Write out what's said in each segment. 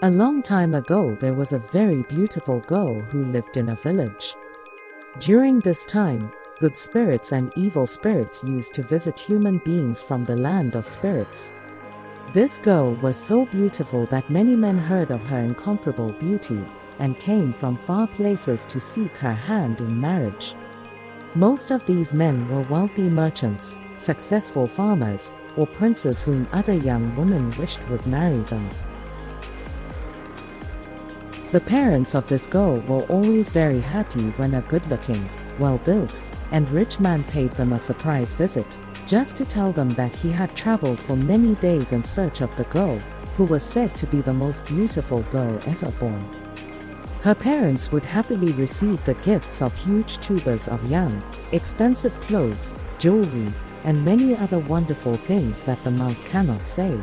A long time ago there was a very beautiful girl who lived in a village. During this time, good spirits and evil spirits used to visit human beings from the land of spirits. This girl was so beautiful that many men heard of her incomparable beauty and came from far places to seek her hand in marriage. Most of these men were wealthy merchants, successful farmers, or princes whom other young women wished would marry them. The parents of this girl were always very happy when a good-looking, well-built, and rich man paid them a surprise visit, just to tell them that he had traveled for many days in search of the girl, who was said to be the most beautiful girl ever born. Her parents would happily receive the gifts of huge tubers of yam, expensive clothes, jewelry, and many other wonderful things that the mouth cannot say.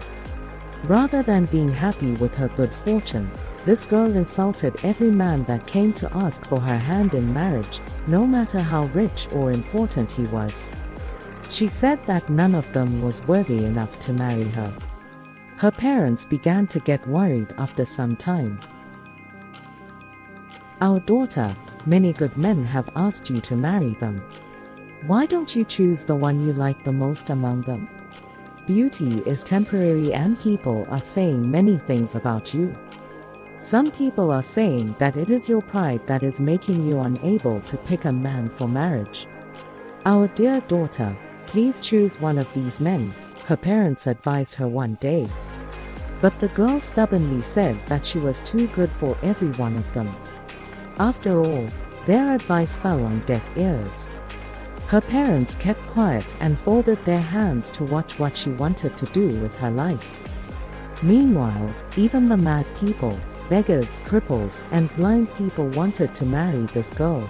Rather than being happy with her good fortune, this girl insulted every man that came to ask for her hand in marriage, no matter how rich or important he was. She said that none of them was worthy enough to marry her. Her parents began to get worried after some time. "Our daughter, many good men have asked you to marry them. Why don't you choose the one you like the most among them? Beauty is temporary and people are saying many things about you. Some people are saying that it is your pride that is making you unable to pick a man for marriage. Our dear daughter, please choose one of these men," her parents advised her one day. But the girl stubbornly said that she was too good for every one of them. After all, their advice fell on deaf ears. Her parents kept quiet and folded their hands to watch what she wanted to do with her life. Meanwhile, even the mad people, beggars, cripples, and blind people wanted to marry this girl.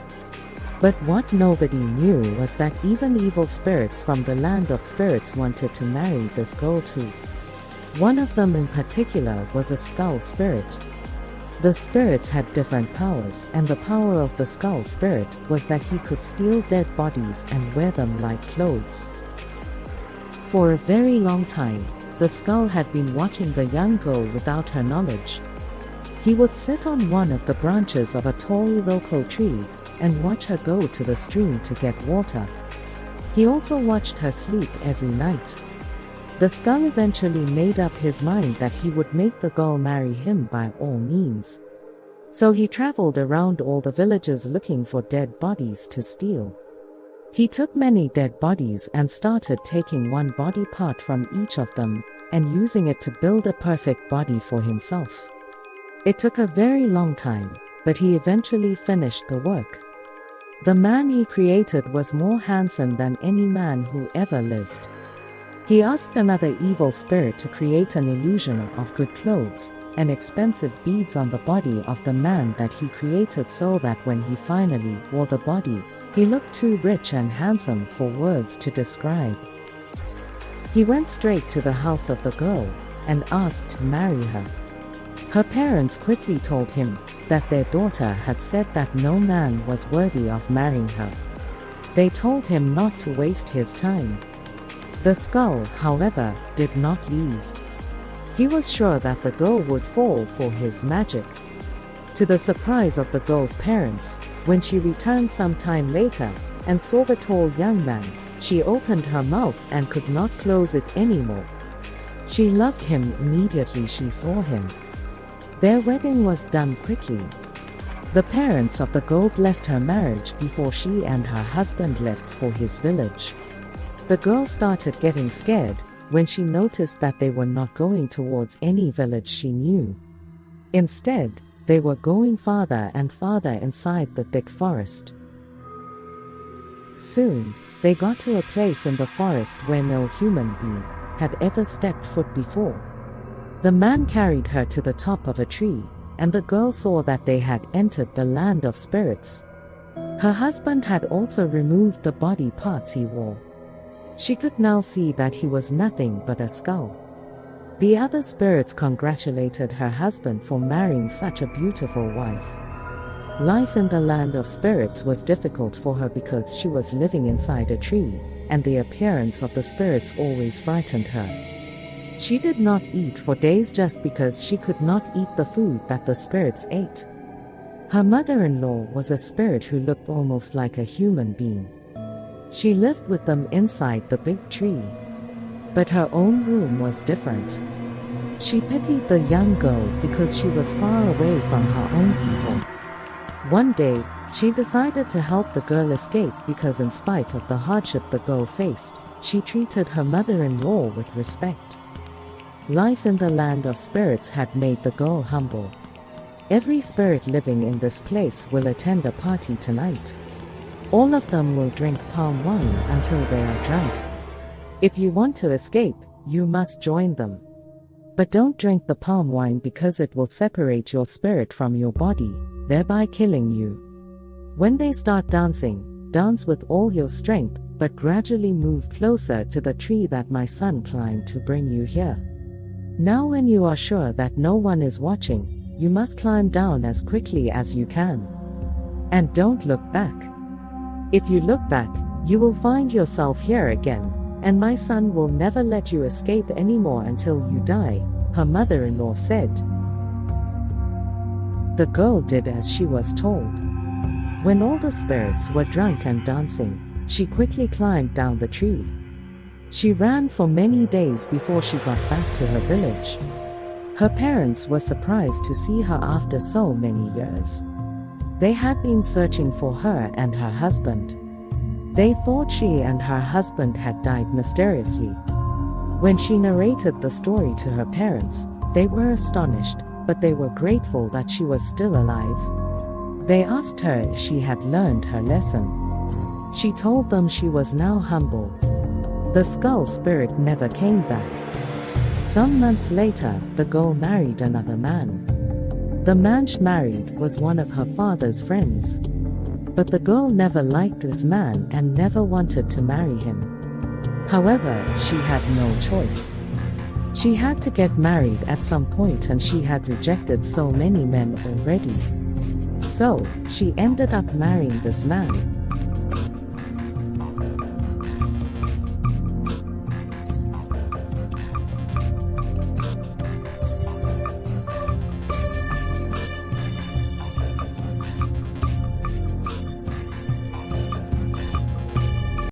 But what nobody knew was that even evil spirits from the land of spirits wanted to marry this girl too. One of them in particular was a skull spirit. The spirits had different powers, and the power of the skull spirit was that he could steal dead bodies and wear them like clothes. For a very long time, the skull had been watching the young girl without her knowledge. He would sit on one of the branches of a tall iroko tree and watch her go to the stream to get water. He also watched her sleep every night. The skull eventually made up his mind that he would make the girl marry him by all means. So he traveled around all the villages looking for dead bodies to steal. He took many dead bodies and started taking one body part from each of them and using it to build a perfect body for himself. It took a very long time, but he eventually finished the work. The man he created was more handsome than any man who ever lived. He asked another evil spirit to create an illusion of good clothes and expensive beads on the body of the man that he created so that when he finally wore the body, he looked too rich and handsome for words to describe. He went straight to the house of the girl and asked to marry her. Her parents quickly told him that their daughter had said that no man was worthy of marrying her. They told him not to waste his time. The skull, however, did not leave. He was sure that the girl would fall for his magic. To the surprise of the girl's parents, when she returned some time later and saw the tall young man, she opened her mouth and could not close it anymore. She loved him immediately she saw him. Their wedding was done quickly. The parents of the girl blessed her marriage before she and her husband left for his village. The girl started getting scared when she noticed that they were not going towards any village she knew. Instead, they were going farther and farther inside the thick forest. Soon, they got to a place in the forest where no human being had ever stepped foot before. The man carried her to the top of a tree, and the girl saw that they had entered the land of spirits. Her husband had also removed the body parts he wore. She could now see that he was nothing but a skull. The other spirits congratulated her husband for marrying such a beautiful wife. Life in the land of spirits was difficult for her because she was living inside a tree, and the appearance of the spirits always frightened her. She did not eat for days just because she could not eat the food that the spirits ate. Her mother-in-law was a spirit who looked almost like a human being. She lived with them inside the big tree. But her own room was different. She pitied the young girl because she was far away from her own people. One day, she decided to help the girl escape because in spite of the hardship the girl faced, she treated her mother-in-law with respect. Life in the land of spirits had made the girl humble. Every spirit living in this place will attend a party tonight. All of them will drink palm wine until they are drunk. If you want to escape, you must join them. But don't drink the palm wine because it will separate your spirit from your body, thereby killing you. When they start dancing, dance with all your strength, but gradually move closer to the tree that my son climbed to bring you here. Now when you are sure that no one is watching, you must climb down as quickly as you can. And don't look back. If you look back, you will find yourself here again, and my son will never let you escape anymore until you die, her mother-in-law said. The girl did as she was told. When all the spirits were drunk and dancing, she quickly climbed down the tree. She ran for many days before she got back to her village. Her parents were surprised to see her after so many years. They had been searching for her and her husband. They thought she and her husband had died mysteriously. When she narrated the story to her parents, they were astonished, but they were grateful that she was still alive. They asked her if she had learned her lesson. She told them she was now humble. The skull spirit never came back. Some months later, the girl married another man. The man she married was one of her father's friends. But the girl never liked this man and never wanted to marry him. However, she had no choice. She had to get married at some point and she had rejected so many men already. So, she ended up marrying this man.